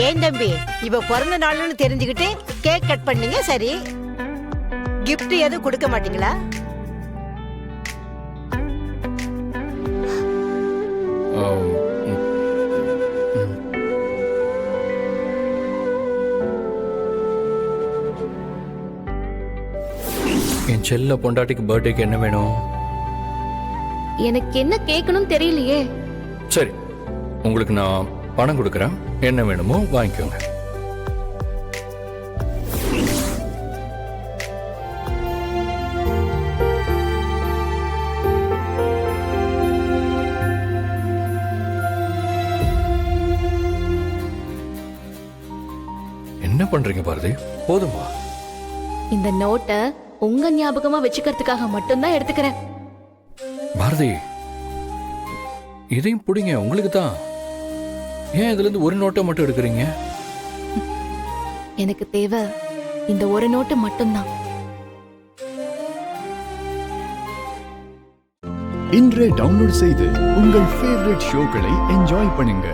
ஏன் தம்பி, இவ பிறந்த நாள்னு தெரிஞ்சுக்கிட்டு கேக் கட் பண்ணீங்க சரி, கிஃப்ட் எதுவும் கொடுக்க மாட்டீங்களா? என் செல்ல பொண்டாட்டிக்கு பர்த்டேக்கு என்ன வேணும்? எனக்கு என்ன கேட்கணும் தெரியலையே. சரி, உங்களுக்கு நான் பணம் கொடுக்குறேன், என்ன வேணுமோ வாங்கிக்கோங்க. என்ன பண்றீங்க பாரதி? போதுமா? இந்த நோட்டை உங்க ஞாபகமா வச்சுக்கிறதுக்காக மட்டும்தான் எடுத்துக்கிறேன். பாரதி, இதையும் பிடிங்க, உங்களுக்கு தான். ஏன் இதுல இருந்து ஒரு நோட்டை மட்டும் எடுக்கிறீங்க? எனக்கு தேவை இந்த ஒரு நோட்டு மட்டும்தான். இன்றே டவுன்லோட் செய்து உங்கள் ஃபேவரட் ஷோக்களை என்ஜாய் பண்ணுங்க.